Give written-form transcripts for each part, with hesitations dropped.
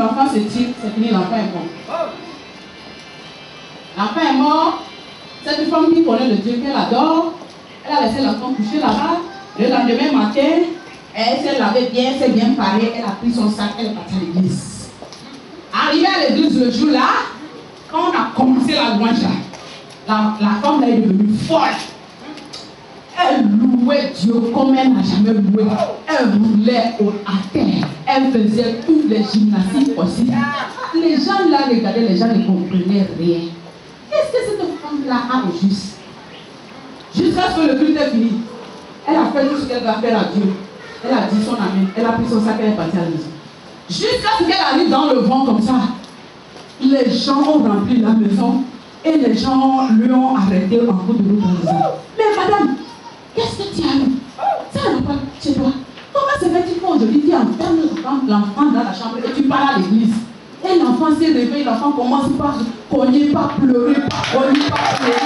l'enfant se tire, c'est fini, l'enfant est mort. L'enfant est mort. Cette femme qui connaît le Dieu qu'elle adore, elle a laissé l'enfant coucher là-bas. Le lendemain matin, elle s'est lavée bien, elle s'est bien parée, elle a pris son sac, elle est partie à l'église. Arrivée à l'église le jour-là, quand on a commencé la louange, la femme là est devenue folle. Elle louait Dieu comme elle n'a jamais loué. Elle roulait à terre. Elle faisait toutes les gymnastiques possibles. Les gens là regardaient, les gens ne comprenaient rien. Qu'est-ce que cette femme-là a au juste? Jusqu'à ce que le culte est fini. Elle a fait tout ce qu'elle doit faire à Dieu. Elle a dit son amen. Elle a pris son sac et elle est partie à la maison. Jusqu'à ce qu'elle arrive dans le vent comme ça. Les gens ont rempli la maison. Et les gens lui ont arrêté en cours de route en disant: mais madame, qu'est-ce que tu as eu? Ça n'a pas chez toi. Comment se fait-il qu'aujourd'hui tu enfermes l'enfant dans la chambre et tu pars à l'église? Et l'enfant s'est réveillé, l'enfant commence par cogner, par pleurer, par cogner, par pleurer.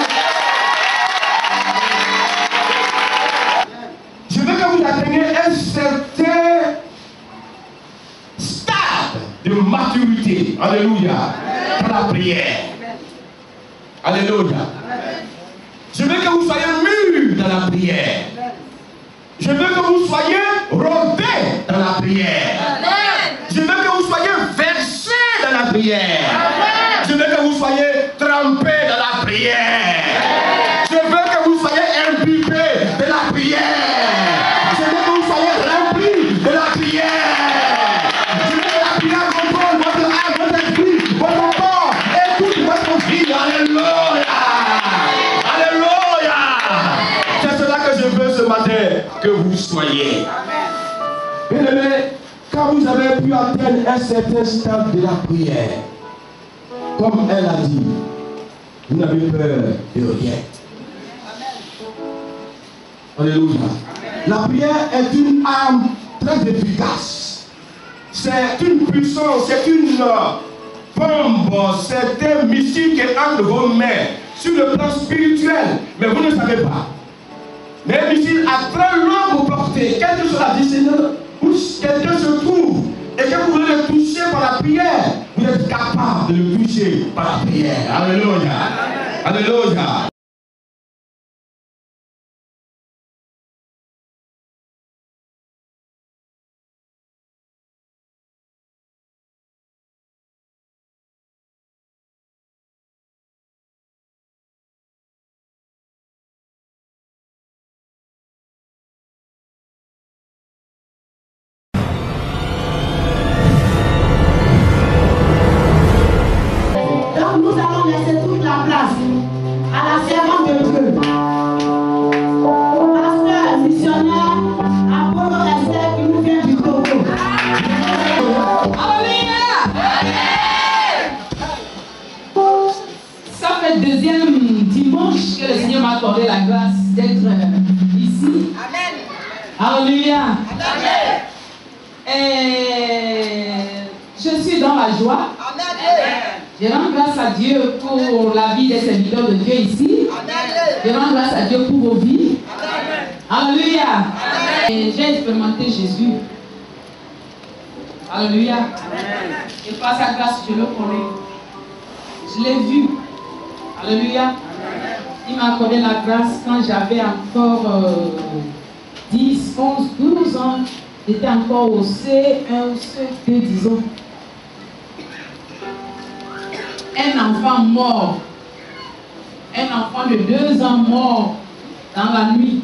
Je veux que vous atteigniez un certain stade de maturité. Alléluia. Dans la prière. Alléluia. Je veux que vous soyez mûrs dans la prière. Je veux que vous soyez rodés dans la prière. Je veux que vous soyez versés dans la prière. Je veux que vous soyez trempés dans la prière. Je veux que vous soyez imbibés de la prière. Je veux que vous soyez remplis de la prière. Je veux que la prière contrôle votre âme, votre esprit, votre corps et toute votre vie. Alléluia. Alléluia. C'est cela que je veux ce matin que vous soyez. Bien-aimés, quand vous avez pu atteindre un certain stade de la prière, comme elle a dit, vous n'avez peur de rien. Alléluia. La prière est une arme très efficace. C'est une puissance, c'est une bombe, c'est un missile qui est entre vos mains sur le plan spirituel, mais vous ne savez pas. Mais un missile à très longue portée, quelle que soit la distance où quelqu'un se trouve et que vous voulez le toucher par la prière, vous êtes capable de le toucher par la prière. Alléluia. Alléluia. Alléluia. Je suis dans la joie. Je rends grâce à Dieu pour la vie des serviteurs de Dieu ici. Je rends grâce à Dieu pour vos vies. Alléluia. J'ai expérimenté Jésus. Alléluia. Et par sa grâce, je le connais. Je l'ai vu. Alléluia. Il m'a accordé la grâce quand j'avais encore 10, 11, 12 ans. J'étais encore au C1 ou C2, disons. Un enfant mort. Un enfant de 2 ans mort dans la nuit.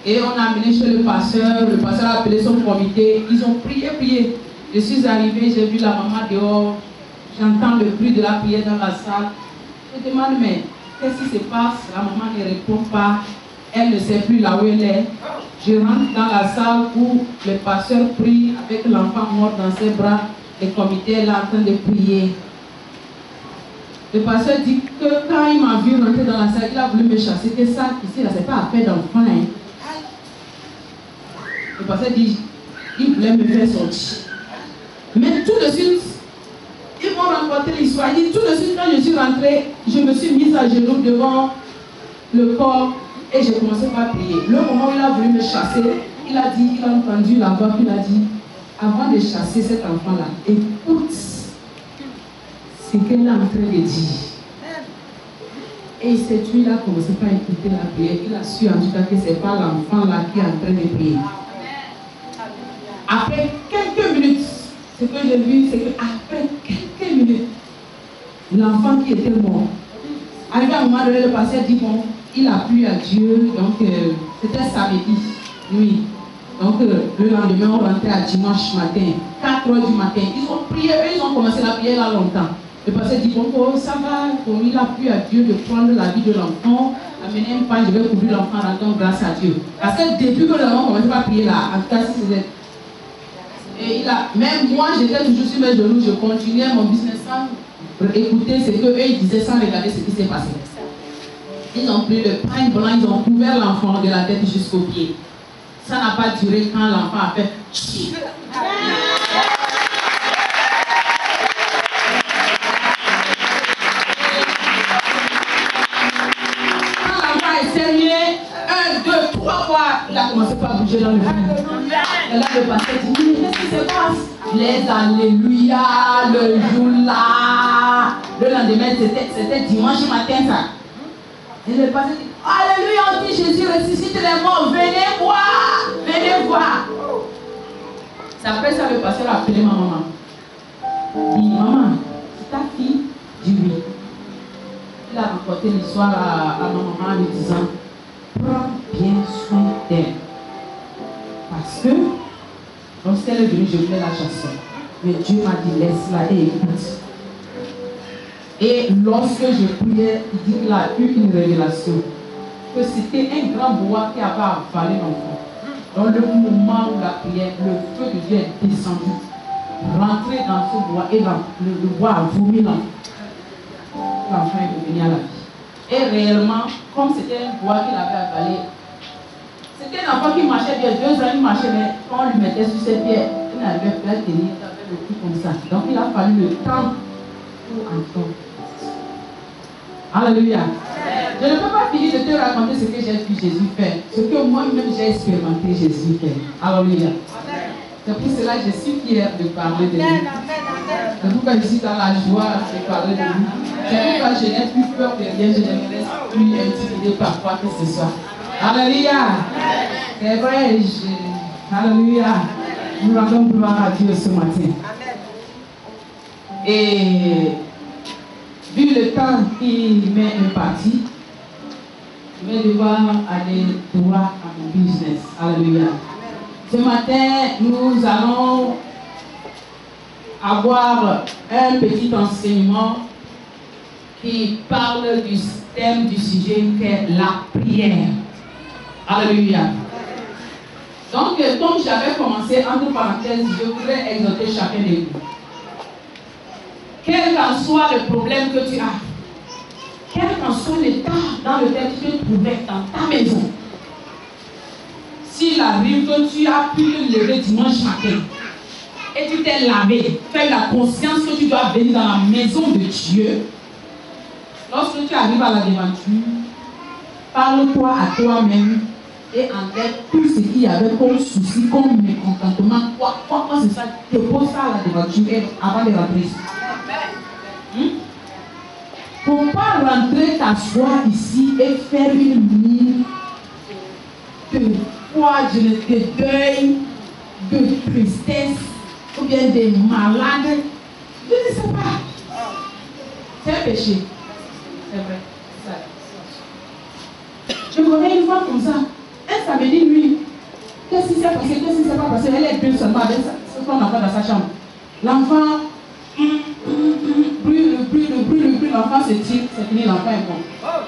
Et on a amené chez le pasteur a appelé son comité. Ils ont prié. Je suis arrivé, j'ai vu la maman dehors. J'entends le bruit de la prière dans la salle. Je demande, mais qu'est-ce qui se passe? La maman ne répond pas. Elle ne sait plus là où elle est. Je rentre dans la salle où le pasteur prie avec l'enfant mort dans ses bras. Le comité est là en train de prier. Le pasteur dit que quand il m'a vu rentrer dans la salle, il a voulu me chasser. Que ça, ici, là, c'est pas affaire d'enfant. Hein. Le pasteur dit, il voulait me faire sortir. Mais tout de suite, ils m'ont raconté l'histoire. Il dit, tout de suite, quand je suis rentrée, je me suis mise à genoux devant le corps et j'ai commencé par prier. Le moment où il a voulu me chasser, il a dit, il a entendu la voix qu'il a dit, avant de chasser cet enfant-là, écoute ce qu'elle est en train de dire. Et cette nuit-là, il a commencé par écouter la prière. Il a su en tout cas que ce n'est pas l'enfant là qui est en train de prier. Après quelques minutes, ce que j'ai vu, c'est qu'après quelques minutes, l'enfant qui était mort, arrivé à un moment donné, le pasteur dit bon, il a plu à Dieu, donc c'était samedi nuit. Donc le lendemain, on rentrait à dimanche matin, 4 h du matin. Ils ont prié, ils ont commencé la prière là longtemps. Le pasteur dit bon, oh, ça va, bon, il a plu à Dieu de prendre la vie de l'enfant, amener une paille, je vais couvrir l'enfant, rendant grâce à Dieu. Parce que depuis que l'enfant commençait à prier là, en tout cas, si c'était. Et même moi, j'étais toujours sur mes genoux, je continuais mon business sans écouter ce qu'eux ils disaient, sans regarder ce qui s'est passé. Ils ont pris le pain blanc, ils ont couvert l'enfant de la tête jusqu'aux pieds. Ça n'a pas duré quand l'enfant a fait. Quand l'enfant est sérieux, 1, 2, 3 fois, il a commencé par bouger dans le film. Et là, le pasteur dit, qu'est-ce qui se passe? Les alléluia, le jour là. Le lendemain, c'était dimanche matin, ça. Et le pasteur dit, alléluia, on dit Jésus ressuscite les morts, venez voir, venez voir. C'est après ça, le pasteur a appelé ma maman. Il dit, maman, c'est ta fille? Je dis oui. Il a raconté l'histoire à ma maman en lui disant, prends bien soin d'elle. Parce que, lorsqu'elle est venue, je voulais la chasser. Mais Dieu m'a dit, laisse-la et écoute. Et lorsque je priais, il dit qu'il a eu une révélation. Que c'était un grand bois qui avait avalé l'enfant. Dans le moment où la prière, le feu de Dieu est descendu, rentré dans ce bois et le bois a vomi l'enfant. L'enfant est revenu à la vie. Et réellement, comme c'était un bois qu'il avait avalé, c'était un enfant qui marchait bien, 2 ans il marchait, mais quand on lui mettait sur ses pieds, il n'arrivait plus à tenir, il avait le cul comme ça. Donc il a fallu le temps pour entendre. Alléluia. Je ne peux pas finir de te raconter ce que j'ai vu Jésus faire, ce que moi-même j'ai expérimenté Jésus faire. Alléluia. C'est pour cela que je suis fière de parler de lui. C'est pourquoi je suis dans la joie de parler de lui. C'est pourquoi je n'ai plus peur de rien, je ne me laisse plus intimider par quoi que ce soit. Alléluia. C'est vrai, Alléluia. Nous rendons gloire à Dieu ce matin. Et vu le temps qui m'est imparti, je vais devoir aller droit à mon business. Alléluia. Ce matin, nous allons avoir un petit enseignement qui parle du thème du sujet qui est la prière. Alléluia. Donc, comme j'avais commencé, entre parenthèses, je voudrais exhorter chacun de vous. Quel qu'en soit le problème que tu as, quel qu'en soit l'état dans lequel tu te trouvais dans ta maison, s'il arrive que tu as pu te lever dimanche matin et tu t'es lavé, tu as eu la conscience que tu dois venir dans la maison de Dieu, lorsque tu arrives à la devanture, parle-toi à toi-même et enlève tout ce qu'il y avait comme souci, comme mécontentement, quoi c'est ça, dépose ça à la devanture avant de rentrer ici. Pour ne pas rentrer t'asseoir ici et faire une mine de foi, de deuil, de tristesse, ou bien des malades. Je ne sais pas. C'est un péché. C'est vrai. Je connais une femme comme ça. Un samedi nuit. Qu'est-ce qui s'est passé? Qu'est-ce qui s'est pas passé? Elle est deux seulement avec son enfant dans sa chambre. L'enfant brûle, l'enfant se tire, c'est fini, l'enfant est mort.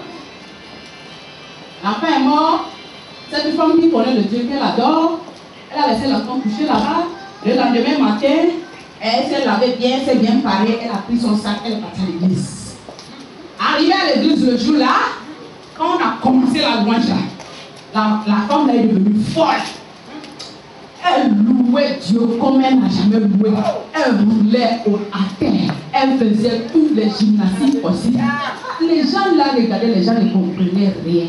L'enfant est mort. Cette femme qui connaît le Dieu qu'elle adore, elle a laissé l'enfant coucher là-bas. Le lendemain matin, elle s'est lavée bien, s'est bien parée, elle a pris son sac, elle est partie à l'église. Arrivée à l'église le jour là, quand on a commencé la louange là, la femme là est devenue folle. Elle louait Dieu comme elle n'a jamais loué. Elle roulait à terre. Elle faisait toutes les gymnastiques possibles. Les gens là regardaient, les gens ne comprenaient rien.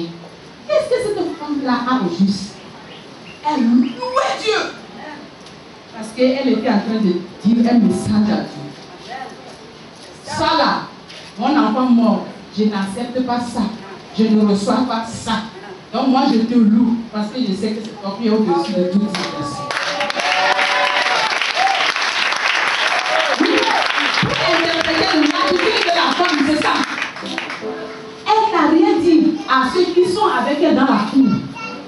Qu'est-ce que cette femme-là a au juste? Elle louait Dieu. Parce qu'elle était en train de dire un message à Dieu. Ça là, mon enfant mort, je n'accepte pas ça. Je ne reçois pas ça. Donc moi je te loue parce que je sais que c'est toi qui es au-dessus de toutes ces personnes. Pour interpréter l'attitude de la femme, c'est ça. Elle n'a rien dit à ceux qui sont avec elle dans la cour.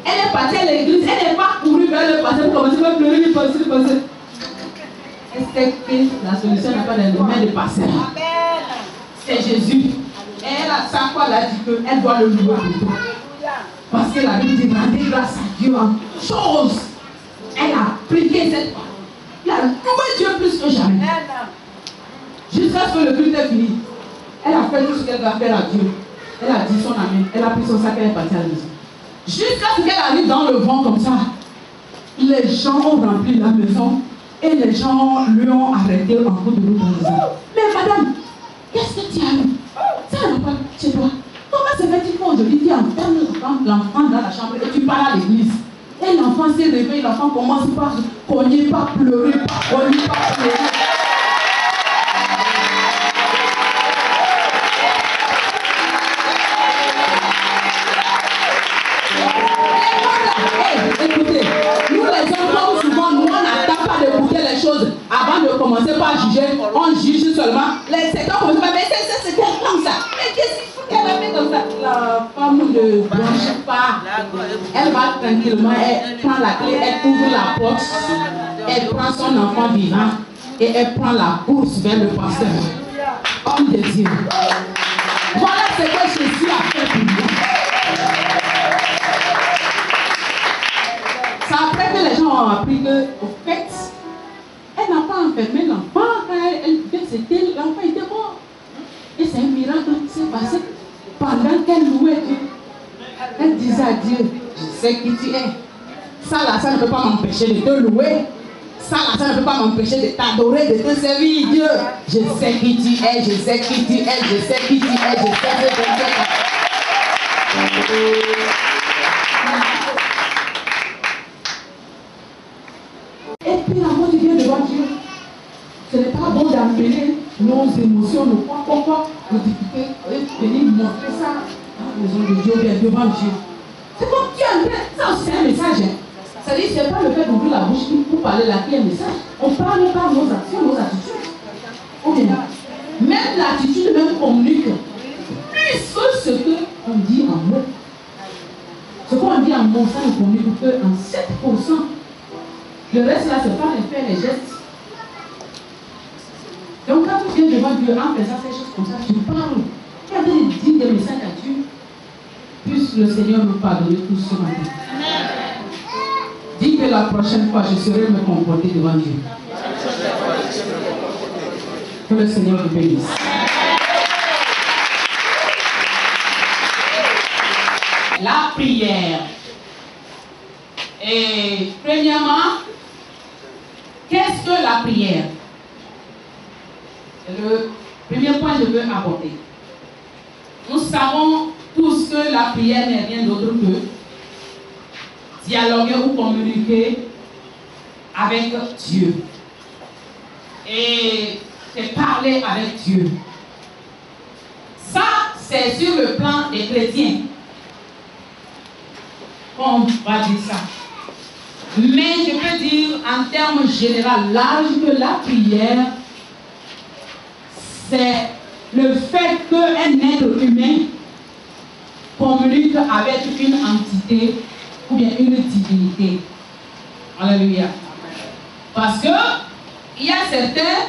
Elle est partie à l'église, elle n'est pas courue vers le passé pour commencer à pleurer, passer. Elle sait que la solution n'est pas dans les mains de passer. C'est Jésus. Et elle a sa foi, elle a dit qu'elle doit le louer plutôt. Parce que la Bible dit rendez grâce à Dieu en chose. Elle a prié cette fois. Elle a loué Dieu plus que jamais. Jusqu'à ce que le culte est fini. Elle a fait tout ce qu'elle doit faire à Dieu. Elle a dit son amen. Elle a pris son sac et elle est partie à la maison. Jusqu'à ce qu'elle arrive dans le vent comme ça. Les gens ont rempli la maison. Et les gens lui ont arrêté en cours de route en disant mais madame, qu'est-ce que tu as eu? Ça n'a pas chez toi. Comment se fait-il qu'aujourd'hui tu enfermes l'enfant dans la chambre et tu pars à l'église? Et l'enfant s'est réveillé, l'enfant commence par cogner, par pleurer, par cogner, par pleurer. Écoutez, nous les hommes, comme souvent, nous on n'attend pas d'écouter les choses avant de commencer par juger. On juge seulement. Les secteurs commencent par mais c'est comme ça. Mais qu'est-ce qu'il faut qu'elle a fait comme ça? La femme ne blanchit pas. Elle va tranquillement, elle prend la clé, elle ouvre la porte, elle prend son enfant vivant et elle prend la course vers le pasteur. Homme de Dieu. Voilà ce que Jésus a fait pour nous. C'est après que les gens ont appris que, au fait, elle n'a pas enfermé l'enfant. Quand l'enfant était mort. Et c'est un miracle qui s'est passé pendant qu'elle louait Dieu. Elle disait à Dieu, je sais qui tu es. Ça là, ça ne peut pas m'empêcher de te louer. Ça là, ça ne peut pas m'empêcher de t'adorer, de te servir, Dieu. Je sais qui tu es, je sais qui tu es, je sais qui tu es, je sais ce que tu es. Et puis l'amour du Dieu devant Dieu. Ce n'est pas bon d'appeler nos émotions, nos points, nos difficultés, et venir montrer ça à la maison de Dieu, bien devant Dieu. C'est comme tu as dit, ça c'est un message. C'est-à-dire que ce n'est pas le fait d'ouvrir la bouche pour parler là qui est un message. On parle par nos actions, nos attitudes. Ou bien, même l'attitude même communique plus que ce qu'on dit en mots. Ce qu'on dit en mots, ça ne communique que en 7%. Le reste là, c'est pas les faits, les gestes. Donc quand tu viens devant Dieu en faisant ces choses comme ça, tu parles. Tu as dit des messages à Dieu. Puisse le Seigneur nous pardonner tout ce matin. Dis que la prochaine fois, je saurai me comporter devant Dieu. Que le Seigneur vous bénisse. La prière. Et premièrement, qu'est-ce que la prière? C'est le premier point que je veux aborder. Nous savons tous que la prière n'est rien d'autre que dialoguer ou communiquer avec Dieu. Et c'est parler avec Dieu. Ça, c'est sur le plan des chrétiens. On va dire ça. Mais je peux dire en termes généraux, large que la prière, c'est le fait qu'un être humain communique avec une entité ou bien une divinité. Alléluia. Parce que il y a certains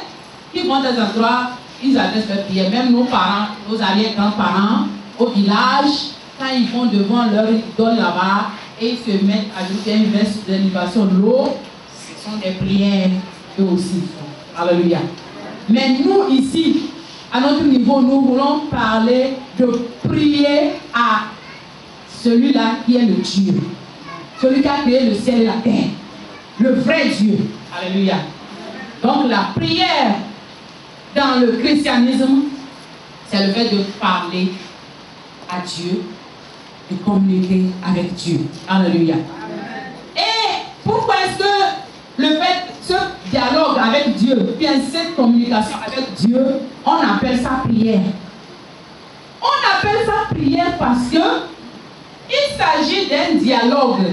qui vont dans des endroits, ils adressent leur prière. Même nos parents, nos arrière-grands-parents, au village, quand ils vont devant leur idole là-bas, et ils se mettent à ajouter un verset de libération de l'eau, ce sont des prières eux aussi. Alléluia. Mais nous ici, à notre niveau, nous voulons parler de prier à celui-là qui est le Dieu. Celui qui a créé le ciel et la terre. Le vrai Dieu. Alléluia. Donc la prière dans le christianisme, c'est le fait de parler à Dieu, de communiquer avec Dieu. Alléluia. Et pourquoi est-ce que le fait, ce dialogue avec Dieu Dieu, bien cette communication avec Dieu, on appelle ça prière. On appelle ça prière parce que il s'agit d'un dialogue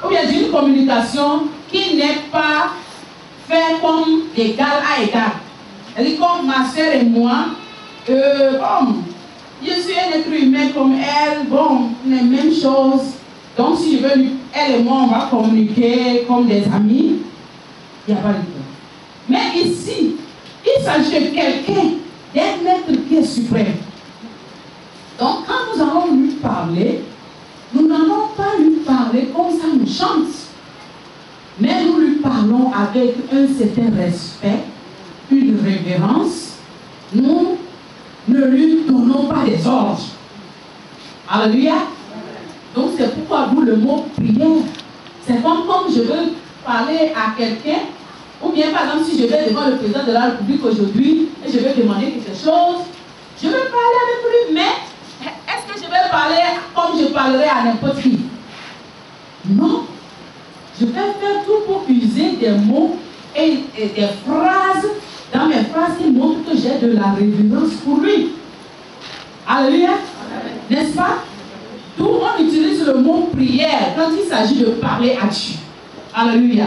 ou bien d'une communication qui n'est pas faite comme d'égal à égal. C'est-à-dire comme ma soeur et moi, bon, je suis un être humain comme elle, bon, les mêmes choses. Donc si je veux, elle et moi, on va communiquer comme des amis. Il n'y a pas de problème. Mais ici, il s'agit de quelqu'un, d'un être qui est suprême. Donc quand nous allons lui parler, nous n'allons pas lui parler comme ça nous chante. Mais nous lui parlons avec un certain respect, une révérence. Nous ne lui donnons pas des ordres. Alléluia. Donc c'est pourquoi nous le mot prière. C'est comme je veux parler à quelqu'un, ou bien par exemple si je vais devant le président de la République aujourd'hui et je vais demander quelque chose, je vais parler avec lui, mais est-ce que je vais parler comme je parlerai à n'importe qui? Non. Je vais faire tout pour user des mots et des phrases dans mes phrases qui montrent que j'ai de la révérence pour lui. Alléluia. N'est-ce pas? D'où on utilise le mot prière quand il s'agit de parler à Dieu. Alléluia.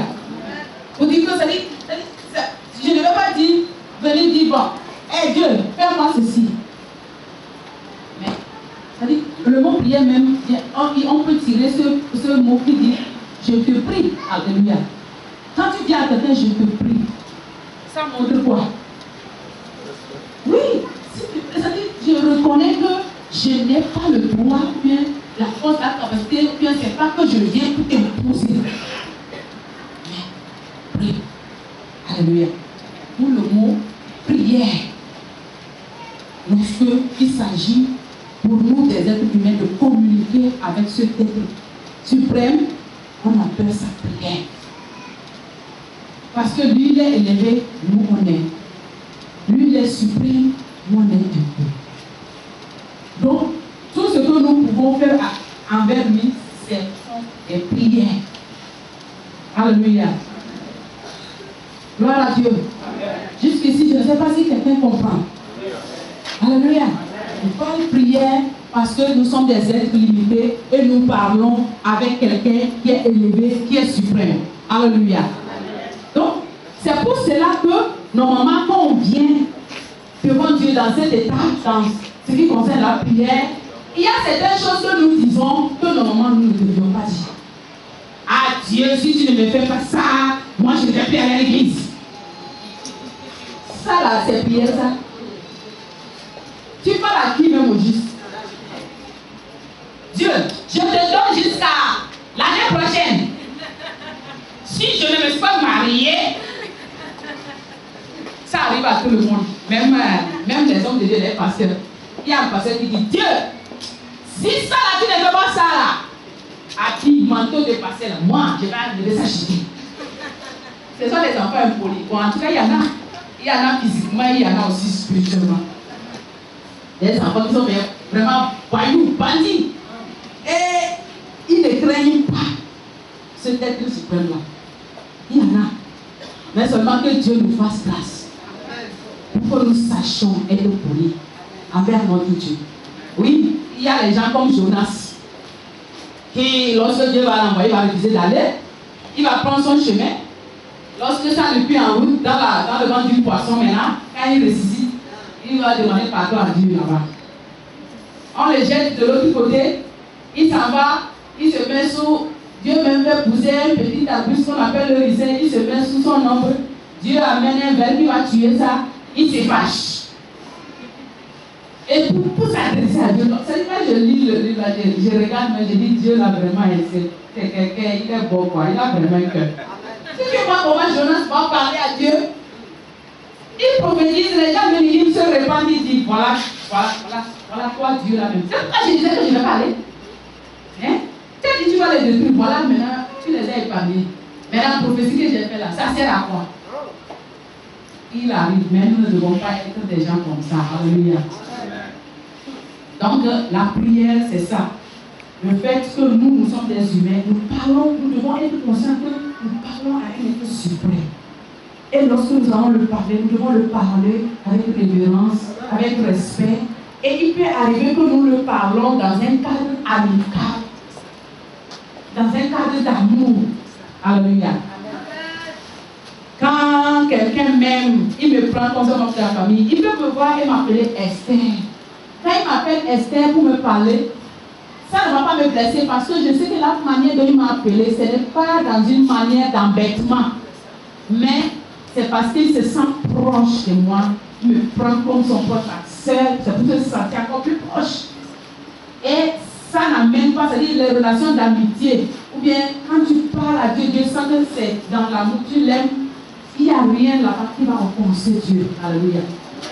Vous dites que ça dit, je ne vais pas dire, venez dire, bon, hé Dieu, fais-moi ceci. Mais, ça dit, le mot prière même, on peut tirer ce mot qui dit, je te prie. Alléluia. Quand tu dis à quelqu'un, je te prie, ça montre quoi? Oui, ça dit, je reconnais que je n'ai pas le droit, ou bien la force, la capacité, ou bien c'est pas que je viens pour t'imposer. Mais, prie. Alléluia. Pour le mot prière, lorsqu'il s'agit pour nous des êtres humains de communiquer avec ce être suprême, on appelle ça prière. Parce que lui, il est élevé, nous on est. Lui, il est suprême, nous on est un peu. Donc, tout ce que nous pouvons faire envers lui, c'est des prières. Alléluia. Gloire à Dieu. Jusqu'ici, je ne sais pas si quelqu'un comprend. Alléluia. On parle prière parce que nous sommes des êtres limités et nous parlons avec quelqu'un qui est élevé, qui est suprême. Alléluia. Donc, c'est pour cela que, normalement, quand on vient devant Dieu dans cet état, dans ce qui concerne la prière, il y a certaines choses que nous disons que normalement nous ne devions pas dire. Ah Dieu, si tu ne me fais pas ça, moi je ne vais plus aller à l'église. Ça là, c'est prière ça. Tu parles à qui même au juste? Dieu, je te donne jusqu'à l'année prochaine. Si je ne me suis pas mariée, ça arrive à tout le monde. Même les hommes de Dieu, les pasteurs. Il y a un pasteur qui dit, Dieu, si ça là, tu ne fais pas ça là, à qui manteau de passer là, moi, je vais enlever ça chez lui. Ce sont les enfants impolis. Bon, en tout cas, il y en a physiquement, il y en a aussi spirituellement. Des enfants qui sont vraiment voyous, bandits. Et ils ne craignent pas ce être suprême là. Il y en a. Mais seulement que Dieu nous fasse grâce. Pour que nous sachions être polis envers notre Dieu. Oui, il y a les gens comme Jonas qui, lorsque Dieu va l'envoyer, va refuser d'aller. Il va prendre son chemin. Lorsque ça ne plus en route, dans le ventre du poisson maintenant, quand il ressuscite, il va demander pardon à Dieu là-bas. On le jette de l'autre côté, il s'en va, il se met sous, Dieu même fait pousser un petit arbuste qu'on appelle le ricin, il se met sous son ombre. Dieu amène un ver qui va tuer ça, il se fâche. Et pour s'adresser à Dieu, c'est quand je lis le livre, je regarde, mais je dis Dieu là vraiment, c'est quelqu'un, il est beau quoi, il a vraiment un cœur. Si tu vois comment Jonas va parler à Dieu, il prophétise, les gens venus, ils se répandent, ils disent voilà toi Dieu là même. C'est pourquoi je disais que je ne vais pas aller. Hein? Tu as dit tu vas les détruire, voilà maintenant, tu les as épargnés. Mais la prophétie que j'ai faite là, ça sert à quoi? Il arrive, mais nous ne devons pas être des gens comme ça. Alléluia. Donc la prière, c'est ça. Le fait que nous sommes des humains, nous devons être conscients que nous parlons à un être suprême. Et lorsque nous allons le parler, nous devons le parler avec révérence, avec respect. Et il peut arriver que nous le parlons dans un cadre amical, dans un cadre d'amour. Alléluia. Quand quelqu'un m'aime, il me prend comme un membre de la famille, il peut me voir et m'appeler Esther. Quand il m'appelle Esther pour me parler, ça ne va pas me blesser parce que je sais que la manière dont il m'a appelé, ce n'est pas dans une manière d'embêtement. Mais c'est parce qu'il se sent proche de moi. Il me prend comme son proche sœur. C'est pour se sentir encore plus proche. Et ça n'amène pas, c'est-à-dire les relations d'amitié. Ou bien quand tu parles à Dieu, Dieu sent que c'est dans l'amour, tu l'aimes. Il n'y a rien là-bas qui va offenser Dieu. Alléluia.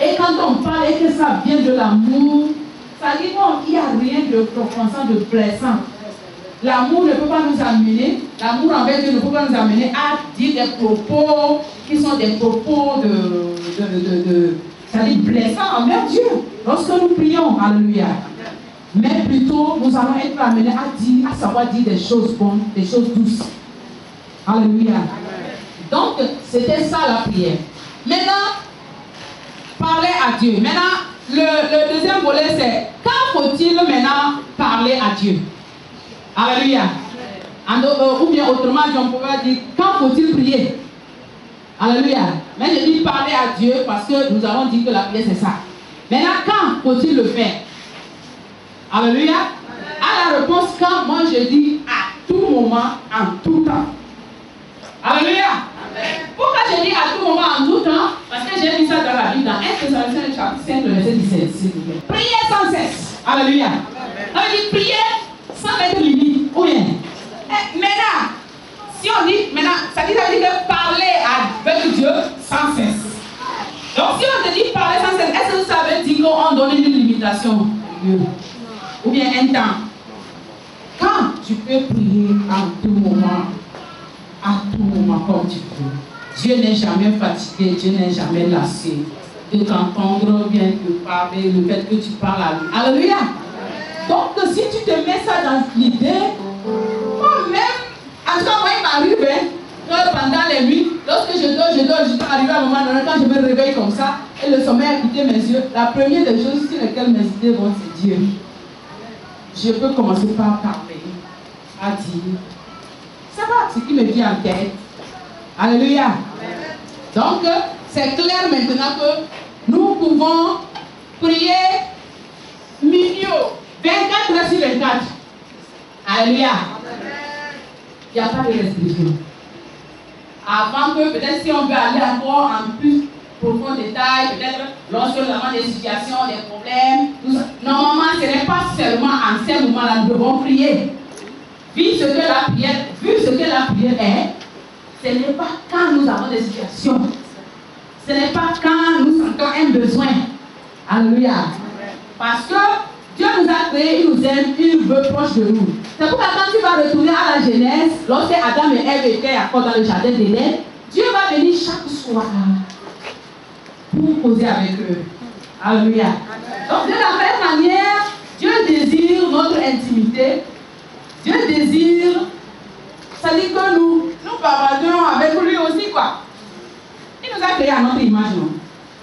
Et quand on parle et que ça vient de l'amour, ça dit non, il n'y a rien de offensant, de blessant. L'amour ne peut pas nous amener, l'amour envers Dieu ne peut pas nous amener à dire des propos qui sont des propos c'est-à-dire blessants envers Dieu. Lorsque nous prions, alléluia. Mais plutôt, nous allons être amenés à dire, à savoir dire des choses bonnes, des choses douces. Alléluia. Donc, c'était ça la prière. Maintenant, parler à Dieu. Maintenant, le deuxième volet, c'est quand faut-il maintenant parler à Dieu? Alléluia. Ou bien autrement, on pourrait dire, quand faut-il prier? Alléluia. Mais je dis parler à Dieu parce que nous avons dit que la prière c'est ça. Maintenant, quand faut-il le faire? Alléluia. À la réponse, quand moi je dis à tout moment, en tout temps. Alléluia. Pourquoi je dis à tout moment, en tout temps? Parce que j'ai mis ça dans la Bible, dans 1 Thessaloniciens chapitre 5, verset 17, s'il vous plaît. Priez sans cesse. Alléluia. Ça veut dire prier sans mettre limite. Ou bien. Maintenant, si on dit, maintenant, ça veut dire que parler avec Dieu sans cesse. Donc si on te dit parler sans cesse, est-ce que ça veut dire qu'on donne une limitation? Ou bien un temps? Quand tu peux prier en tout moment, comme tu peux. Dieu n'est jamais fatigué, Dieu n'est jamais lassé de t'entendre bien te parler, le fait que tu parles à lui. Alléluia. Donc si tu te mets ça dans l'idée, moi-même, en tout cas moi il m'arrive, pendant les nuits, lorsque je dors, je peux arriver à un moment donné, quand je me réveille comme ça, et le sommeil a quitté mes yeux, la première des choses sur lesquelles mes idées vont, c'est Dieu. Je peux commencer par parler, à dire, ça va, ce qui me vient en tête. Alléluia. Donc, c'est clair maintenant que nous pouvons prier milieu 24 heures sur 24. Alléluia. Il n'y a pas de restriction. Avant que, peut-être si on veut aller encore en plus profond détail, peut-être lorsque nous avons des situations, des problèmes, normalement ce n'est pas seulement en ces moments-là nous devons prier. Vu ce que la prière est, ce n'est pas quand nous avons des situations, ce n'est pas quand nous sentons un besoin. Alléluia. Parce que Dieu nous a créés, il nous aime, il veut proche de nous. C'est pourquoi quand tu vas retourner à la Genèse, lorsque Adam et Ève étaient encore dans le jardin d'Éden, Dieu va venir chaque soir pour causer avec eux. Alléluia. Donc de la même manière, Dieu désire notre intimité. Dieu désire, ça dit que nous bavardons avec lui aussi quoi. Il nous a créé à notre image, non?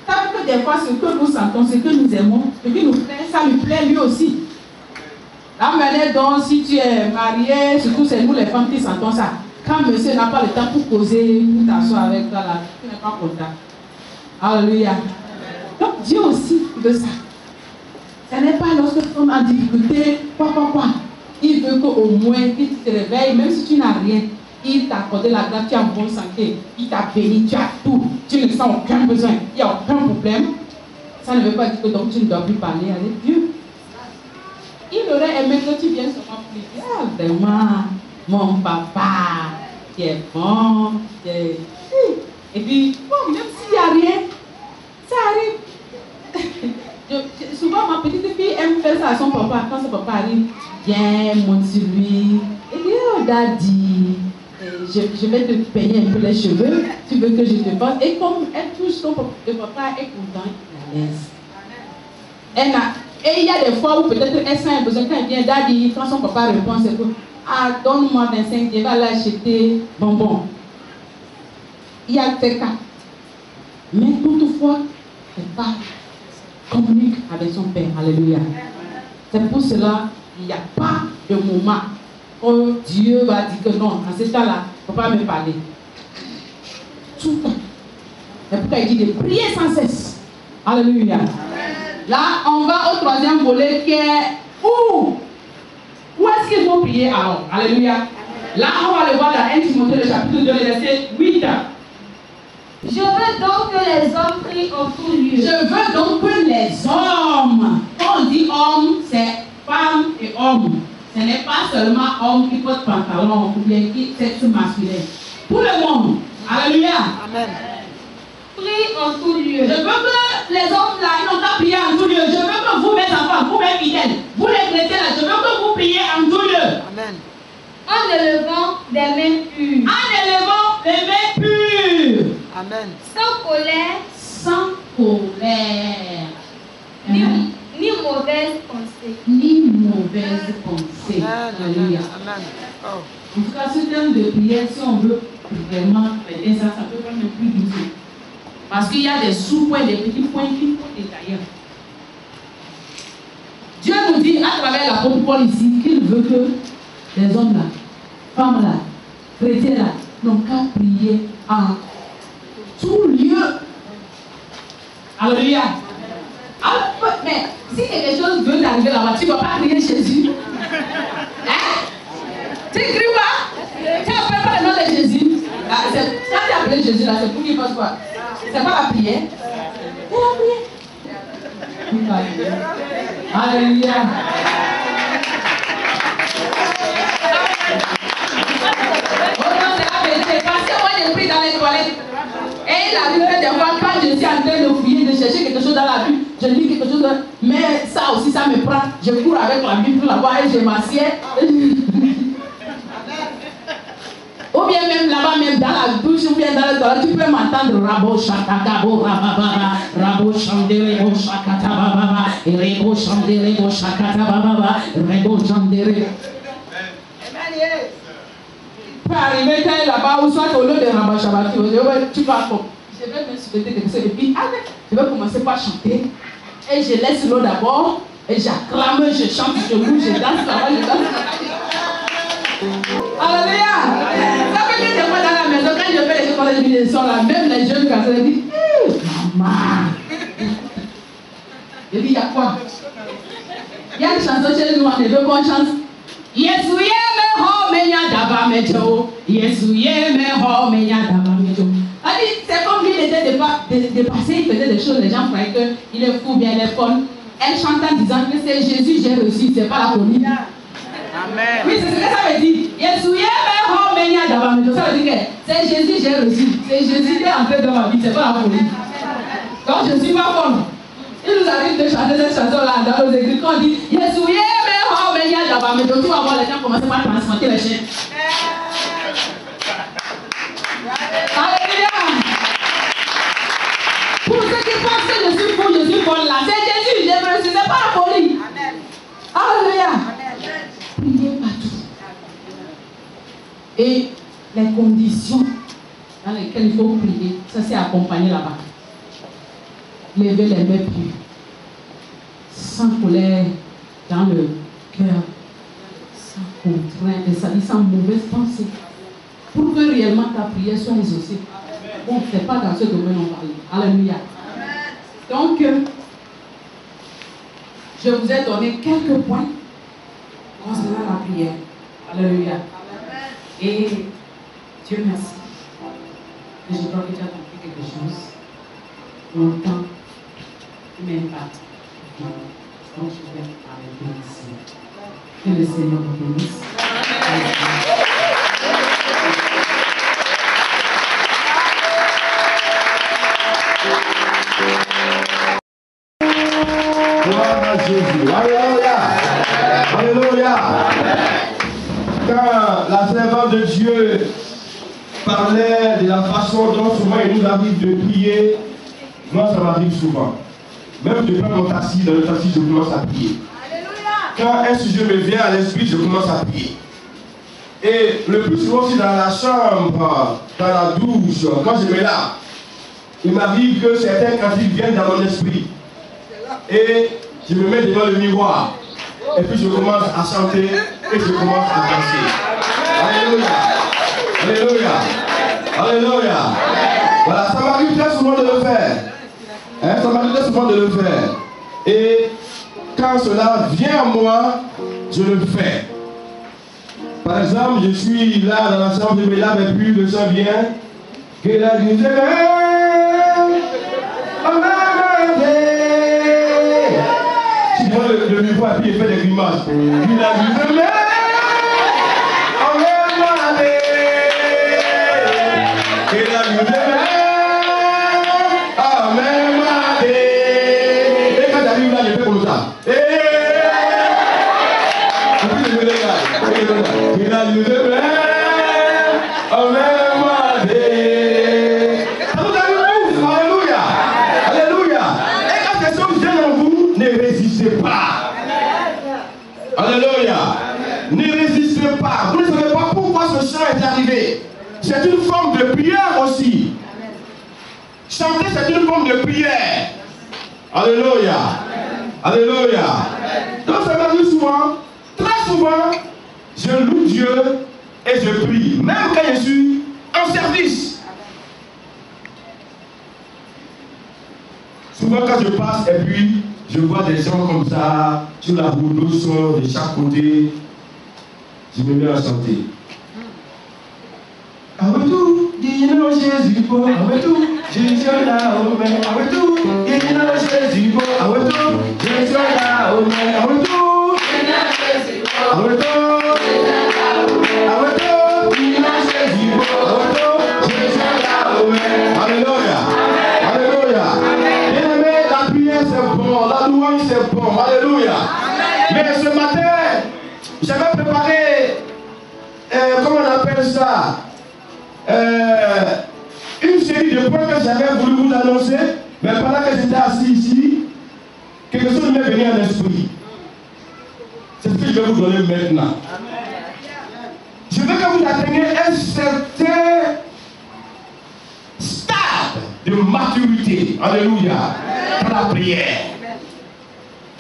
Ça veut que des fois, ce que nous sentons, ce que nous aimons, ce qui nous plaît, ça lui plaît lui aussi. La manière dont, si tu es marié, surtout c'est nous les femmes qui sentons ça. Quand monsieur n'a pas le temps pour causer, pour t'asseoir avec toi là, tu n'es pas content. Alléluia. Donc Dieu aussi veut ça. Ce n'est pas lorsque tu es en difficulté, quoi. Il veut qu'au moins, que tu te réveilles, même si tu n'as rien, il t'a accordé la grâce, tu as une bonne santé, il t'a béni, tu as tout, tu ne sens aucun besoin, il n'y a aucun problème. Ça ne veut pas dire que donc tu ne dois plus parler avec Dieu. Il aurait aimé que tu viennes seulement pour lui dire, ah vraiment, mon papa, qui est bon, et puis, bon, même s'il n'y a rien, ça arrive. Souvent, ma petite fille aime faire ça à son papa. Quand son papa arrive, viens, monte sur lui. Et dit, oh, daddy, je vais te peigner un peu les cheveux. Tu veux que je te fasse? Et comme elle touche son papa, le papa est content, il la laisse. Et il y a des fois où peut-être elle sent un besoin. Quand elle vient, daddy, quand son papa répond, c'est que, ah, donne-moi 25, je vais aller acheter bonbons. Il y a fait cas. Mais toutefois, elle parle, communique avec son Père. Alléluia. C'est pour cela qu'il n'y a pas de moment où Dieu va dire que non, à ce temps-là, il ne faut pas me parler. Tout le temps. C'est pourquoi il dit de prier sans cesse. Alléluia. Là, on va au troisième volet qui est où? Où est-ce qu'il faut prier alors? Alléluia. Là, on va le voir dans 1 Timothée, le chapitre 2, le verset 8. Je veux donc que les hommes prient en tout lieu. Je veux donc que les hommes, quand on dit homme, c'est femme et homme. Ce n'est pas seulement homme qui porte pantalon ou bien qui sexe masculin. Tout le monde. Alléluia. Amen. Prie en tout lieu. Je veux que les hommes là, ils n'ont qu'à prier en tout lieu. Je veux que vous, mes enfants, vous, mes fidèles, vous les chrétiens là, je veux que vous priez en tout lieu. Amen. En élevant des mains pures. En élevant les mains pures. Amen. Sans colère. Sans colère. Ni mauvaise pensée. Ni mauvaise pensée. Alléluia. Amen. Oh. En tout cas, ce terme de prière, si on veut vraiment aider ça, ça peut même plus doucement. Parce qu'il y a des sous-points, des petits points qu'il faut détailler. Dieu nous dit à travers l'apôtre Paul ici qu'il veut que les hommes là, femmes là, chrétiens là, n'ont qu'à prier en tout lieu. Alléluia. Alors, mais si quelque chose veut t'arriver là-bas, tu ne vas pas prier Jésus. Hein? Tu ne cries pas? Tu n'appelles pas le nom de Jésus. Quand tu as appelé Jésus là, c'est pour qu'il fasse quoi? C'est pas la prière. C'est la prière. Alléluia. Oh non, c'est la vérité. Parce que moi, j'ai pris dans les toilettes. Et il arrive des fois, quand je suis en train de fouiller, de chercher quelque chose dans la Bible, je lis quelque chose, mais ça aussi, ça me prend. Je cours avec la Bible là-bas et je m'assieds. Ou bien même là-bas, même dans la douche, ou bien dans le toilette, tu peux m'entendre Rabo Shakatabo Rababa, Rabo Chandere Shakatababa, Rebo Chandere Shakatababa, Rebo Chandere. Tu peux arriver quand il est là-bas, ou soit au lieu de Rabba Shabbat, tu vas comme. Je vais me souhaiter quelque chose et puis je vais commencer par chanter. Et je laisse l'eau d'abord, et j'acclame, je chante, je bouge, je danse, je danse. Alléluia. Ça fait que des fois dans la maison, quand je fais les choses comme les sont là, même les jeunes garçons disent maman. Je dis, il y a quoi? Il y a une chanson chez nous, on veut qu'on chante. Yesu yeme ho menya daba mejo. Yesu yeme ho menya daba mejo. C'est comme lui, il était dépassé, il faisait des choses, les gens croyaient qu'il est fou, bien il est folle. Elle chante en disant que c'est Jésus, j'ai reçu, c'est pas la folie. Amen. Oui, c'est ce que ça veut dire. Ça veut dire que c'est Jésus que j'ai reçu. C'est Jésus qui est entré dans ma vie, c'est pas la folie. Donc je ne suis pas folle. Il nous arrive de chanter cette chanson-là dans nos écrits. Quand on dit Yesu tu vas voir les gens commencer par transporter les chaînes. Alléluia. Pour ceux qui pensent que je suis fou, je suis folle là. C'est Jésus, j'ai reçu, c'est pas la folie. Alléluia. Priez partout. Et les conditions dans lesquelles il faut prier, ça c'est accompagné là-bas. Levez les mains pures, sans colère dans le cœur, sans contrainte, c'est-à-dire sans mauvaise pensée, pour que réellement ta prière soit exaucée. Bon, ce n'est pas dans ce domaine on parle. Alléluia. Donc, je vous ai donné quelques points concernant la prière. Alléluia. Et Dieu merci. Et je crois que tu as compris quelque chose. Longtemps, tu m'aimes pas. Donc je vais arrêter ici. Que le Seigneur vous bénisse. Gloire à Jésus. Alléluia. Alléluia. Quand la servante de Dieu parlait de la façon dont souvent il nous arrive de prier, moi ça m'arrive souvent. Même je prends mon taxi, dans le taxi je commence à prier. Quand un sujet me vient à l'esprit, je commence à prier. Et le plus souvent aussi dans la chambre, dans la douche, quand je me lave, il m'arrive que certains cantiques viennent dans mon esprit. Et je me mets devant le miroir. Et puis je commence à chanter et je commence à danser. Alléluia. Alléluia. Alléluia. Voilà, ça m'arrive très souvent de le faire. Hein, ça m'arrive très souvent de le faire. Et quand cela vient à moi, je le fais. Par exemple, je suis là dans la chambre de mes lames et puis le son vient. Que la nuit se tu vois le miroir et puis il fait des grimaces. Que la nuit se que la nuit se et quand j'arrive là, je fais comme ça. Et puis je me regarde. Que la nuit se Alléluia. Alléluia. Et quand ces choses viennent en vous, ne résistez pas. Alléluia. Ne résistez pas. Vous ne savez pas pourquoi ce chant est arrivé. C'est une forme de prière aussi. Chanter, c'est une forme de prière. Alléluia. Alléluia. Donc ça m'arrive souvent, très souvent, je loue Dieu et je prie. Même quand je suis en service. Souvent quand je passe et puis je vois des gens comme ça, sur la route, l'eau sort de chaque côté, je me mets à chanter. Avec tout, dis-nous Jésus, avec tout, Jésus là, avec tout, dis-nous Jésus, avec tout, Jésus là, avec tout, avec tout, Alléluia. Alléluia. Bien-aimé, la prière c'est bon, la louange c'est bon. Alléluia. Mais ce matin, j'avais préparé, comment on appelle ça, une série de points que j'avais voulu vous annoncer, mais pendant que j'étais assis ici, quelque chose m'est venu à l'esprit. C'est ce que je vais vous donner maintenant. Je veux que vous atteigniez un certain stade de maturité. Alléluia. Dans la prière.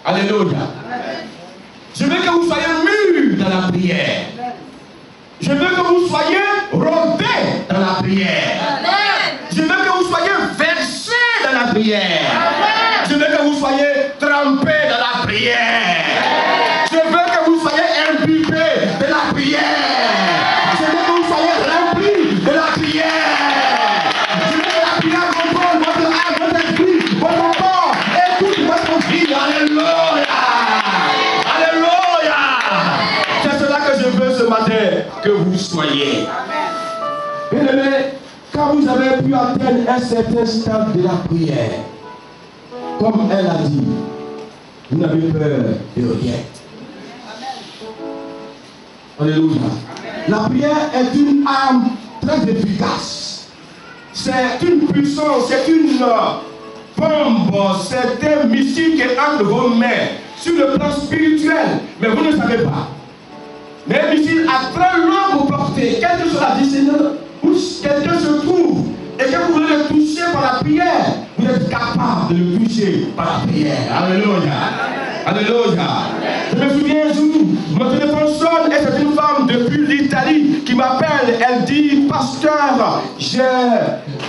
Alléluia. Je veux que vous soyez mûrs dans la prière. Je veux que vous soyez rodés dans la prière. Je veux que vous soyez versés dans la prière. Je veux que vous soyez trempés dans la prière. Je veux que vous soyez imbibés de la prière. Je veux que vous soyez remplis de la prière. Je veux que la prière contrôle votre âme, votre esprit, votre corps et toute votre vie. Alléluia. Alléluia. C'est cela que je veux ce matin que vous soyez. Bien-aimés, quand vous avez pu atteindre un certain stade de la prière, comme elle a dit, vous n'avez peur de rien. Alléluia. La prière est une arme très efficace. C'est une puissance, c'est une bombe, c'est un missile qui est entre vos mains sur le plan spirituel. Mais vous ne savez pas. Mais un missile à très longue portée, quelle que soit la distance où quelqu'un se trouve et que vous voulez le toucher par la prière, vous êtes capable de le toucher par la prière. Alléluia. Alléluia. Je me souviens un jour, mon téléphone sonne et c'est une femme depuis l'Italie qui m'appelle. Elle dit, pasteur, j'ai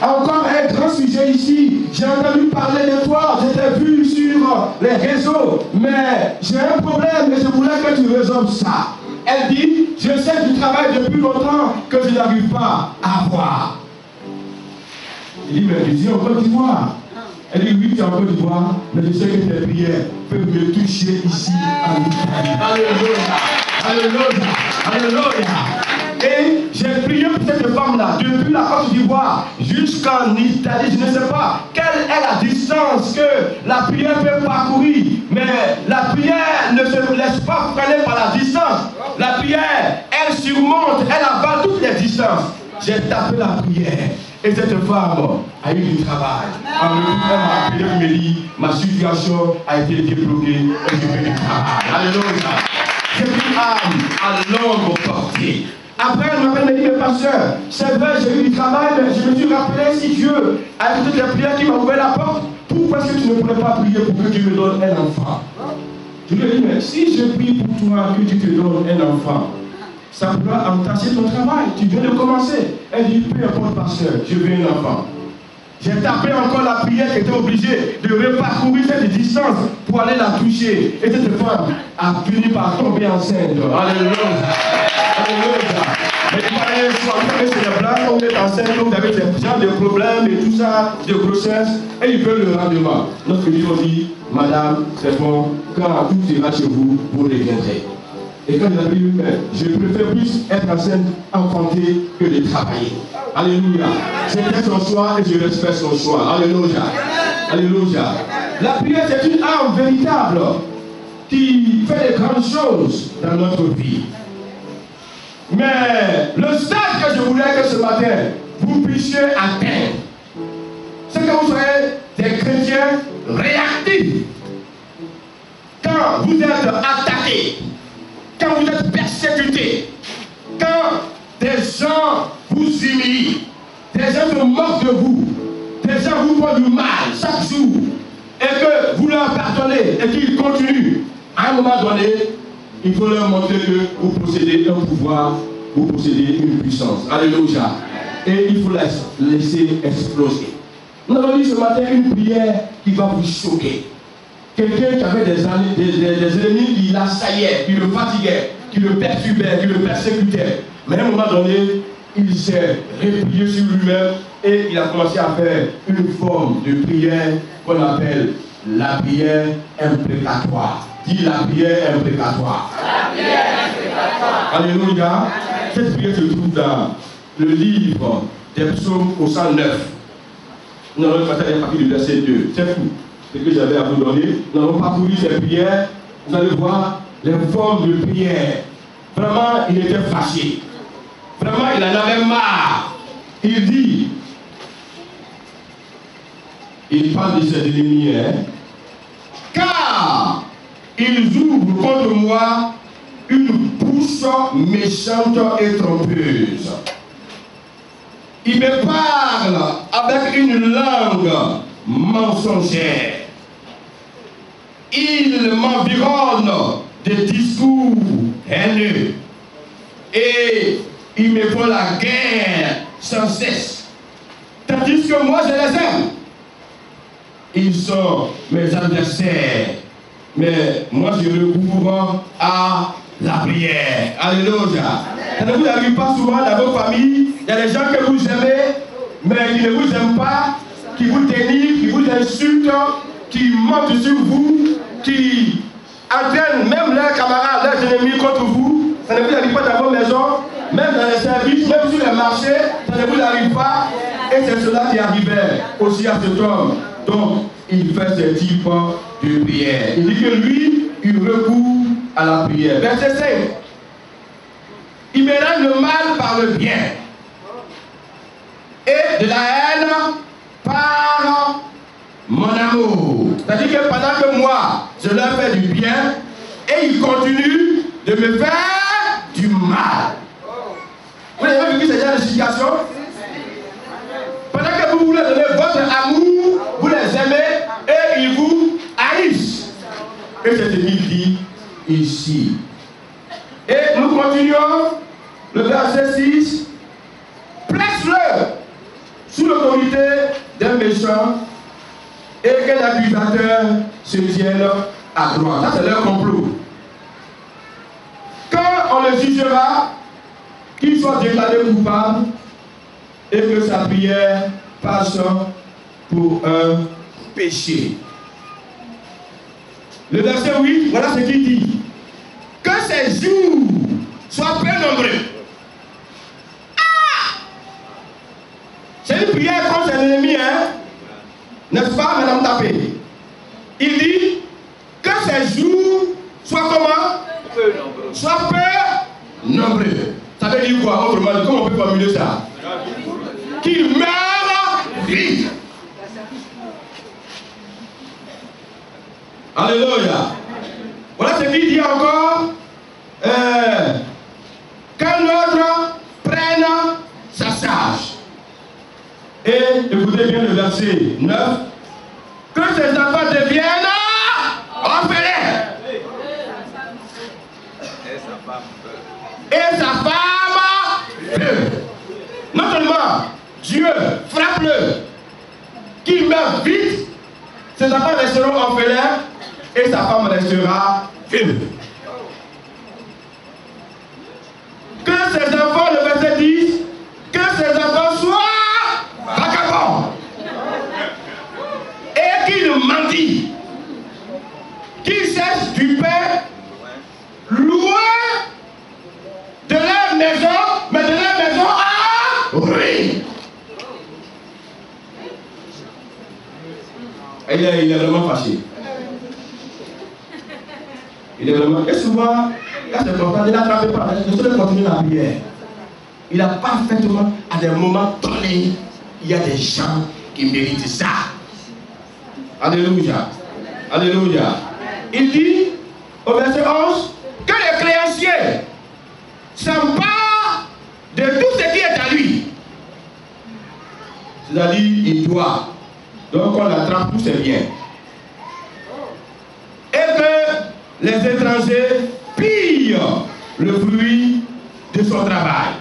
encore un grand sujet ici. J'ai entendu parler de toi, je t'ai vu sur les réseaux, mais j'ai un problème et je voulais que tu résolves ça. Elle dit, je sais que tu travailles depuis longtemps que je n'arrive pas à voir. Il dit, mais je suis en Côte d'Ivoire. Elle dit, oui, tu es en Côte d'Ivoire, mais je sais que tes prières peuvent me toucher ici en Italie. Alléluia. Alléluia. Alléluia. Et j'ai prié pour cette femme-là, depuis la Côte d'Ivoire jusqu'en Italie. Je ne sais pas quelle est la distance que la prière peut parcourir, mais la prière ne se laisse pas freiner par la distance. La prière, elle surmonte, elle avale toutes les distances. J'ai tapé la prière. Et cette femme a eu du travail. Elle m'a appelé, elle me dit, ma situation a été débloquée et je fais du travail. Alléluia. C'est une âme à longue portée. À Après, elle m'appelle, me dit, mais pasteur, c'est vrai, j'ai eu du travail, mais je me suis rappelé, si Dieu a écouté tes prières qui m'a ouvert la porte, pourquoi est-ce que tu ne pourrais pas prier pour que Dieu me donne un enfant? Je lui ai dit, mais si je prie pour toi que tu te donnes un enfant, ça pourra entacher ton travail. Tu viens de commencer. Elle dit, peu importe, pasteur, je veux un enfant. J'ai tapé encore la prière qui était obligée de reparcourir cette distance pour aller la toucher. Et cette femme a fini par tomber enceinte. Alléluia. Alléluia. Mais il paraît que c'est les blancs, quand vous êtes enceinte, vous avez des gens de problèmes et tout ça, de grossesse, et ils veulent le rendement. Notre Dieu dit, madame, c'est bon, quand tout ira chez vous, vous reviendrez. Et quand il a dit, je préfère plus être enceinte, enfantée, que de travailler. Alléluia. C'était son choix et je respecte son choix. Alléluia. Alléluia. La prière, c'est une arme véritable qui fait de grandes choses dans notre vie. Mais le stade que je voulais que ce matin, vous puissiez atteindre, c'est que vous soyez des chrétiens réactifs. Quand vous êtes attaqués, quand vous êtes persécutés, quand des gens vous humilient, des gens se moquent de vous, des gens vous font du mal chaque jour, et que vous leur pardonnez et qu'ils continuent, à un moment donné, il faut leur montrer que vous possédez un pouvoir, vous possédez une puissance. Alléluia. Et il faut la laisser exploser. Nous avons dit ce matin une prière qui va vous choquer. Quelqu'un qui avait des ennemis qui l'assaillaient, qui le fatiguaient, qui le perturbaient, qui le persécutaient. Mais à un moment donné, il s'est replié sur lui-même et il a commencé à faire une forme de prière qu'on appelle la prière imprécatoire. Dis la prière imprécatoire. La prière imprécatoire. Alléluia. Cette prière se trouve dans le livre des psaumes au 109. Nous allons passer à partir du verset 2. C'est tout ce que j'avais à vous donner. Nous allons parcourir ces prières. Vous allez voir les formes de prière. Vraiment, il était fâché. Vraiment, il en avait marre. Il dit, il parle de ses ennemis, car ils ouvrent contre moi une bouche méchante et trompeuse. Ils me parlent avec une langue mensongère. Ils m'environnent de discours haineux. Et ils me font la guerre sans cesse. Tandis que moi, je les aime. Ils sont mes adversaires. Mais moi, je recours à la prière. Alléluia. Ça ne vous arrive pas souvent dans vos familles. Il y a des gens que vous aimez, mais qui ne vous aiment pas, qui vous dénigrent, qui vous insultent, qui mentent sur vous, qui entraînent même leurs camarades, leurs ennemis contre vous. Ça ne vous arrive pas dans vos maisons, même dans les services, même sur les marchés, ça ne vous arrive pas. Et c'est cela qui arrivait aussi à cet homme. Donc, il fait ce type de prière. Il dit que lui, il recourt à la prière. Verset 5. Il me rend le mal par le bien. Et de la haine par mon amour. C'est-à-dire que pendant que moi, je leur fais du bien, et ils continuent de me faire du mal. Vous avez vu cette situation? Pendant que vous voulez donner votre amour, vous les aimez et ils vous haïssent. Et c'est ce qu'il dit ici. Et nous continuons le verset 6. Place-le sous l'autorité d'un méchant et que l'accusateur se tienne à droite. Ça, c'est leur complot. Quand on le jugera, qu'il soit déclaré coupable et que sa prière passe pour un péché. Le verset 8, voilà ce qu'il dit. Que ces jours soient peu nombreux. Ah! C'est une prière contre ses ennemis, hein? N'est-ce pas, Madame Tapé? Il dit que ces jours soient comment? Peu nombreux. Soient peu nombreux. Ça veut dire quoi? Autrement, comment on peut formuler ça? Qu'il meure vite. Alléluia. Voilà ce qu'il dit encore. Quand notre bien le verset 9. Que ses enfants deviennent orphelins. Et sa femme peut. Non seulement Dieu frappe-le, qu'il meurt vite, ses enfants resteront orphelins et sa femme restera veuve. Que ses enfants, le verset 10, que ses enfants soient vagabonds et qu'ils mendient, qu'ils cherchent du pain loin de leur maison, mais de leur maison à ruine. Il est vraiment fâché. Il est vraiment. Et souvent, quand c'est comme ça, il n'attrape pas. Il se continue la prière. Il a parfaitement, à des moments donnés, il y a des gens qui méritent ça. Alléluia. Alléluia. Il dit au verset 11 que le créancier s'empare de tout ce qui est à lui. C'est-à-dire, il doit. Donc on attrape tous ses biens. Et que les étrangers pillent le fruit de son travail.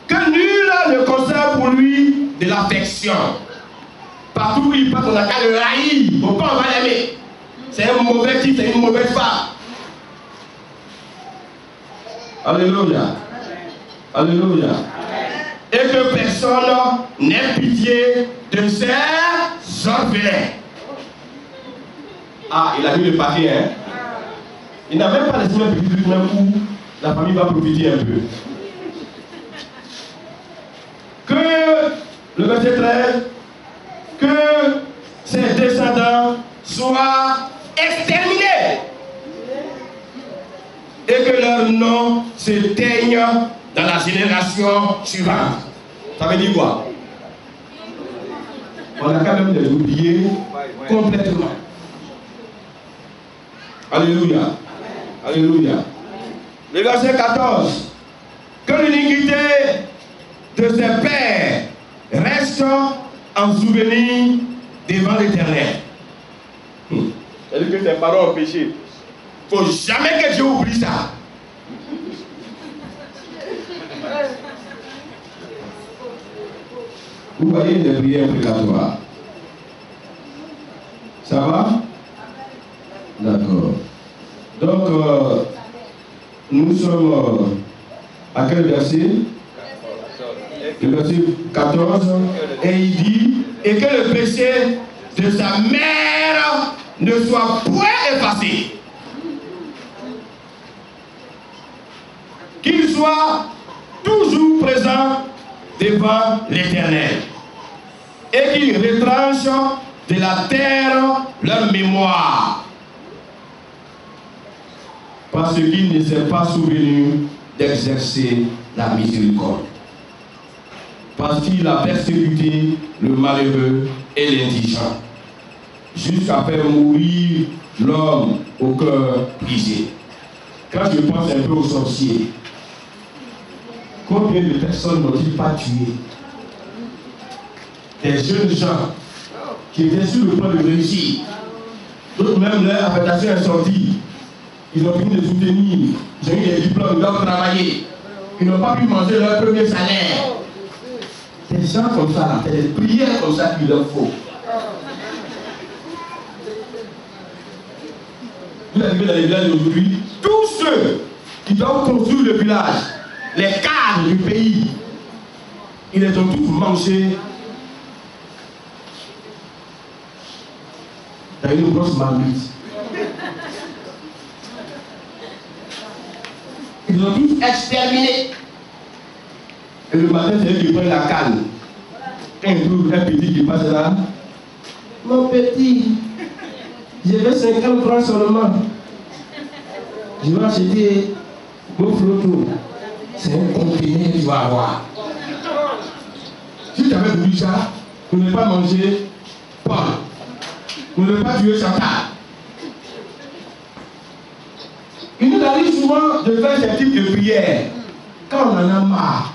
Que nul ne conserve pour lui de l'affection. Partout où il passe, on a qu'à le haïr. Pourquoi on va l'aimer? C'est un mauvais titre, c'est une mauvaise femme. Alléluia. Alléluia. Et que personne n'ait pitié de ses orphelins. Ah, il a mis le paquet, hein? Il n'a même pas laissé un petit truc même où la famille va profiter un peu. Que, le verset 13, que ses descendants soient exterminés et que leur nom se teigne dans la génération suivante. Ça veut dire quoi? On a quand même les oublier complètement. Alléluia. Alléluia. Le verset 14. Que l'iniquité de ses pères reste en souvenir devant l'Éternel. C'est-à-dire que ses parents ont péché. Il ne faut jamais que Dieu oublie ça. Vous voyez les prières obligatoires. Ça va? D'accord. Donc, nous sommes à quel verset? Le verset 14. Et il dit, et que le péché de sa mère ne soit point effacé. Qu'il soit toujours présent devant l'Éternel. Et qu'il retranche de la terre leur mémoire. Parce qu'il ne s'est pas souvenu d'exercer la miséricorde. Parce qu'il a persécuté le malheureux et l'indigent, jusqu'à faire mourir l'homme au cœur brisé. Quand je pense un peu aux sorciers, combien de personnes n'ont-ils pas tué? Des jeunes gens qui étaient sur le point de réussir. D'autres même, leur affectation est sortie. Ils ont fini de soutenir. Ils ont eu des diplômes, ils doivent travailler. Ils n'ont pas pu manger leur premier salaire. Des gens comme ça, c'est des prières comme ça qu'il leur faut. Vous arrivez dans les villages d'aujourd'hui, tous ceux qui doivent construire le village, les cadres du pays, ils les ont tous mangés dans une grosse marmite. Ils ont tous exterminés. Et le matin, c'est eux qui prennent la canne. Quand ils trouvent un petit qui passe là, mon petit, je vais 50 francs seulement. Je vais acheter vos flottos. C'est un conteneur que tu vas avoir. Si tu avais voulu ça, vous ne pas manger Paul. Vous ne pas tuer Chantal. Il nous arrive souvent de faire ce type de prière quand on en a marre.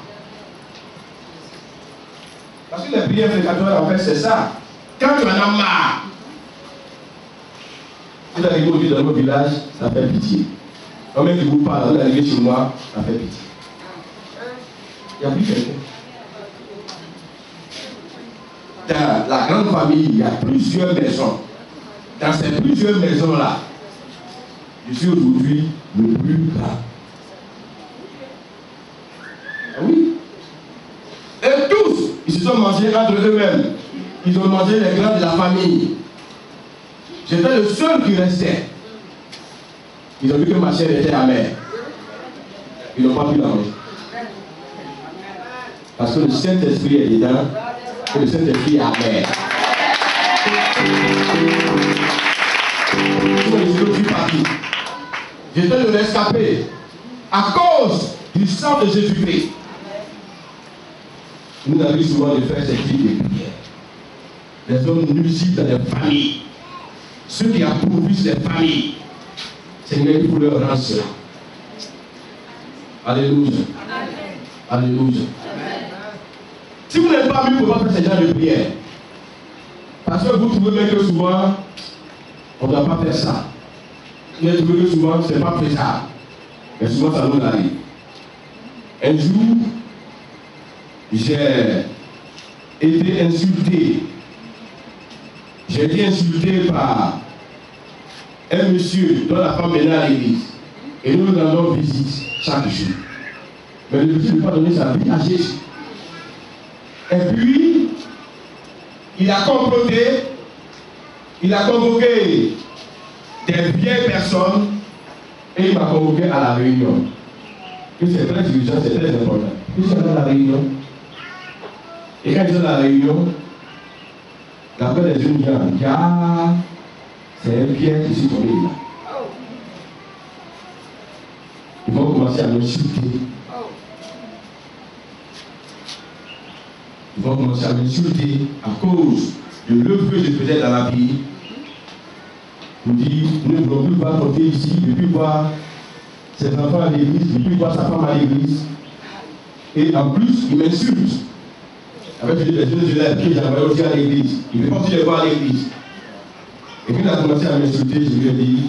Parce que les prières fréquentatoires, en fait, c'est ça. Quand tu en as marre, vous arrivez aujourd'hui dans notre village, ça fait pitié. Quand même qui vous parle, vous arrivez chez moi, ça fait pitié. Il n'y a plus quelqu'un. Dans la grande famille, il y a plusieurs maisons. Dans ces plusieurs maisons-là, je suis aujourd'hui le plus grand. Ah oui. Et tous, ils se sont mangés entre eux-mêmes. Ils ont mangé les grands de la famille. J'étais le seul qui restait. Ils ont vu que ma chair était amère. Ils n'ont pas pu la manger. Parce que le Saint-Esprit est dedans et le Saint-Esprit est amer. Je suis parti. J'étais le rescapé à cause du sang de Jésus-Christ. Nous avons souvent de faire cette vie de prière. Les hommes nuisibles dans les familles. Ceux qui appauvrissent les familles. Seigneur, il faut leur rendre cela. Alléluia. Alléluia. Si vous n'êtes pas mis pour faire ce genre de prière, parce que vous trouvez même que souvent, on ne doit pas faire ça. Vous trouvez que souvent, ce n'est pas faisable. Mais souvent, ça nous arrive. Un jour, j'ai été insulté. J'ai été insulté par un monsieur dont la femme venait à l'église. Et nous rendons visite chaque jour. Mais le monsieur ne peut pas donner sa vie à Jésus. Et puis, il a comploté, il a convoqué des vieilles personnes et il m'a convoqué à la réunion. Et c'est très urgent, c'est très important. Ils sont dans la réunion. Et quand ils sont dans la réunion, d'après les jeunes gens, c'est un piège qui s'est tombé là. Ils vont commencer à m'insulter. Ils vont commencer à m'insulter à cause de l'œuvre que je faisais dans la vie. Ils me disent, nous ne voulons plus voir porter ici, ne plus voir ses enfants à l'église, ne plus voir sa femme à l'église. Et en plus, ils m'insultent. Avec les jeunes élèves que j'avais aussi à l'église. Il ne veut pas aussi les voir à l'église. Et puis il a commencé à m'insulter, je lui ai dit,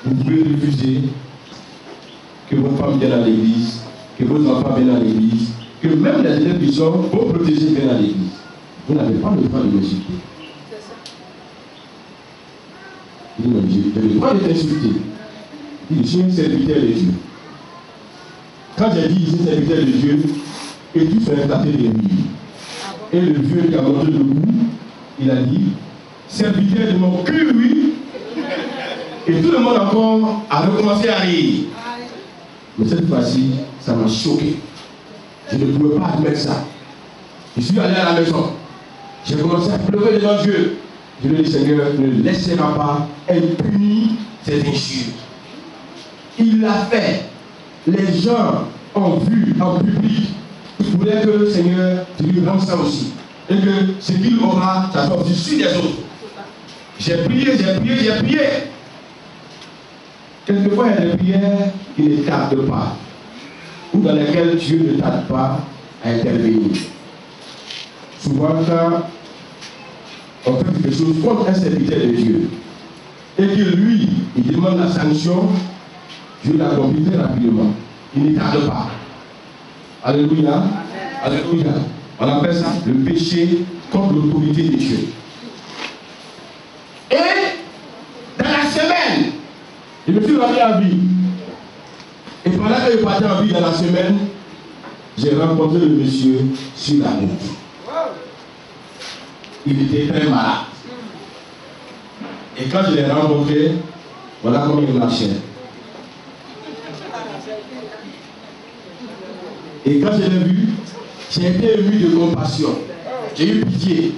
vous pouvez refuser que vos femmes viennent à l'église, que vos enfants viennent à l'église, que même les élèves qui sont vos protégés viennent à l'église. Vous n'avez pas le droit de m'insulter. Il dit, mais j'ai le droit d'être insulté. Il dit, je suis un serviteur de Dieu. Quand j'ai dit, je suis un serviteur de Dieu, et tout s'est éclaté de lui. Et le vieux qui a monté debout, il a dit, serviteur de mon cul, oui. Et tout le monde encore a recommencé à rire. Mais cette fois-ci, ça m'a choqué. Je ne pouvais pas admettre ça. Je suis allé à la maison. J'ai commencé à pleurer devant Dieu. Je lui ai dit, Seigneur, ne laissera pas impuni ces injures. Il l'a fait. Les gens ont vu en public. Il voulait que le Seigneur lui rende ça aussi. Et que ce qu'il aura, ça soit aussi sur les autres. J'ai prié, j'ai prié, j'ai prié. Quelquefois, il y a des prières qui ne tardent pas. Ou dans lesquelles Dieu ne tarde pas à intervenir. Souvent, quand on fait quelque chose contre un serviteur de Dieu, et que lui, il demande la sanction, Dieu l'accomplit très rapidement. Il ne tarde pas. Alléluia. Alléluia. On appelle ça le péché contre l'autorité de Dieu. Et dans la semaine, je me suis rendu en vie. Et pendant que je partais en vie dans la semaine, j'ai rencontré le monsieur sur la route. Il était très malade. Et quand je l'ai rencontré, voilà comment il marchait. Et quand je l'ai vu, j'ai été ému de compassion. J'ai eu pitié.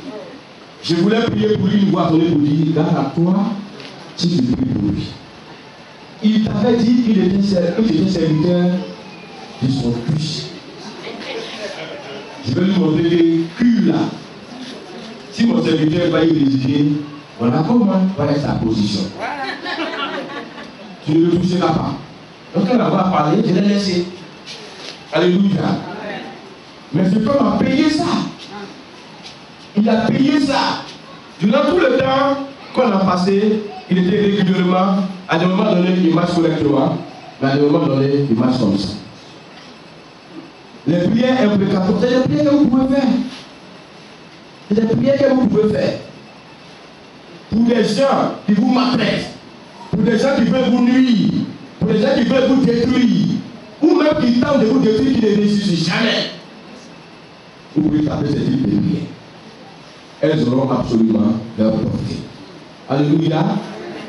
Je voulais prier pour lui, une voix donnée pour dire, garde à toi, si tu pries pour lui. Il t'avait dit qu'il était serviteur de son fils. Je vais lui montrer les culs là. Si mon serviteur va y résider, voilà comment va être sa position. Tu ne le toucheras pas. Donc elle va parler, je l'ai laissé. Alléluia. Mais ce homme a payé ça. il a payé ça. Durant tout le temps qu'on a passé, il était régulièrement, à des moments donnés, il marche correctement, mais à des moments donnés, il marche comme ça. Les prières imprécatoires, c'est des prières que vous pouvez faire. C'est des prières que vous pouvez faire. Pour des gens qui vous maltraitent, pour des gens qui veulent vous nuire, pour des gens qui veulent vous détruire, ou même qui tentent de vous détruire, qui ne réussissent jamais. Vous pouvez taper ces types de prières. Elles auront absolument leur portée. Alléluia.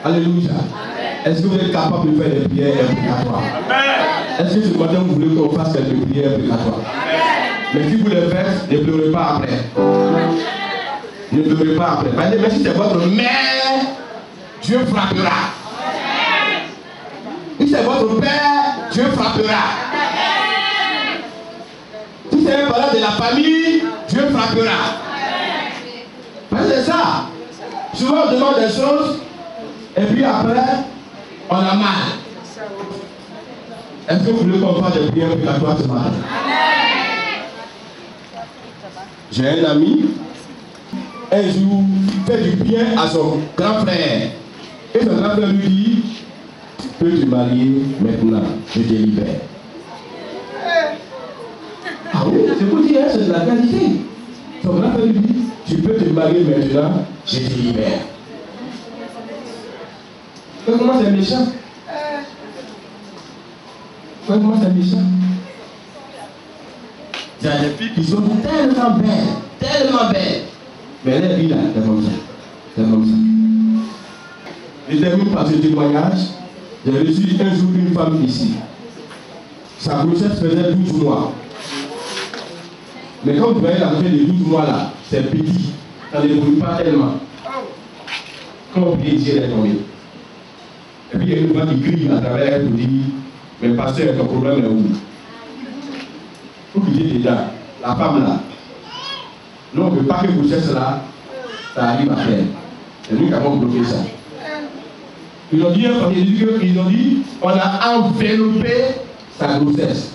Alléluia. Est-ce que vous êtes capable de faire des prières imprécatoires? Est-ce que ce matin vous voulez qu'on fasse quelques prières imprécatoires? Mais si vous les faites, ne pleurez pas après. Ne pleurez pas après. Parce que même si c'est votre mère, Dieu frappera. Si c'est votre père, Dieu frappera. Si c'est un parent de la famille, Dieu frappera. Parce que c'est ça. Souvent on demande des choses et puis après on a mal. Est-ce que vous voulez qu'on fasse des prières obligatoires ce matin? J'ai un ami, un jour, fait du bien à son grand frère. Et son grand frère lui dit, peux te marier maintenant, je te libère. Ah oui, c'est pour dire, c'est de la qualité. Son grand frère lui dit, tu peux te marier maintenant, je te libère. Mais comment c'est méchant? Comment c'est méchant? Il y a des filles qui sont tellement belles. Mais les filles là, c'est comme ça. C'est comme ça. Je termine par ce témoignage. J'ai reçu un jour une femme ici. Sa grossesse faisait 12 mois. Mais quand vous voyez la grossesse de 12 mois là, c'est petit. Ça ne brûle pas tellement. Quand vous voyez Dieu, elle est tombée. Et puis il y a une voix qui crie à travers elle pour dire, mais pasteur, ton problème est où? Vous quittez déjà, la femme là. Non, on ne veut pas que grossesse là, ça arrive à faire. C'est nous qui avons bloqué ça. Ils ont dit, on a enveloppé sa grossesse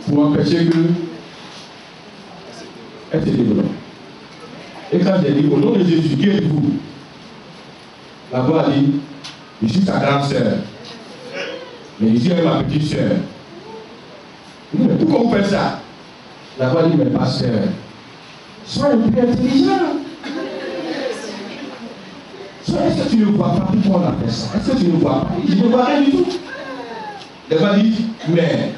pour empêcher que elle se développe. Et quand j'ai dit, au nom de Jésus, qui êtes-vous? La voix a dit, je suis sa grande sœur. Mais je suis ma petite sœur. Mais pourquoi vous faites ça? La voix dit, mais pasteur, sois un peu intelligent. Est-ce que tu ne vois pas pourquoi on a fait ça? Est-ce que tu ne vois pas? Je ne vois rien du tout. La voix dit, mais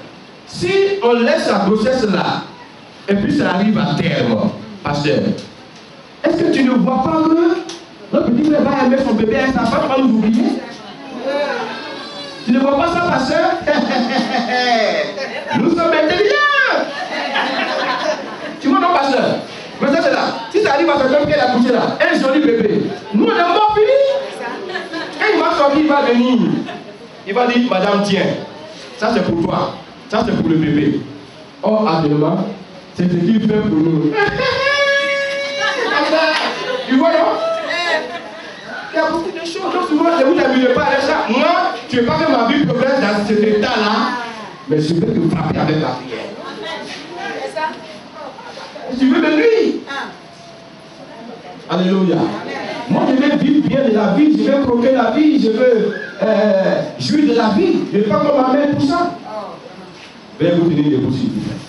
si on laisse la grossesse là, et puis ça arrive à terme, pasteur, est-ce que tu ne vois pas que notre petit frère va aimer son bébé et sa femme va nous oublier? Tu ne vois pas ça, pasteur? Nous sommes intelligents. Tu vois, non, pasteur? Mais ça, c'est là. Si ça arrive à quelqu'un qui est accouché là, un joli bébé, nous, on est mort fini. Et il va sortir, il va venir. Il va dire, madame, tiens, ça c'est pour toi. Ça c'est pour le bébé. Or, actuellement, c'est ce qu'il fait pour nous. Tu vois, non? Il y a beaucoup de choses. Donc, souvent, ne vous amusez pas avec ça. Moi, tu ne veux pas que ma vie progresse dans cet état-là, mais je veux te frapper avec la prière. Je veux de lui. Alléluia. Moi, je veux vivre bien de la vie, je veux croquer la vie, je veux jouir de la vie. Je ne veux pas qu'on m'amène pour ça. Veuillez vous tenir debout, s'il vous plaît.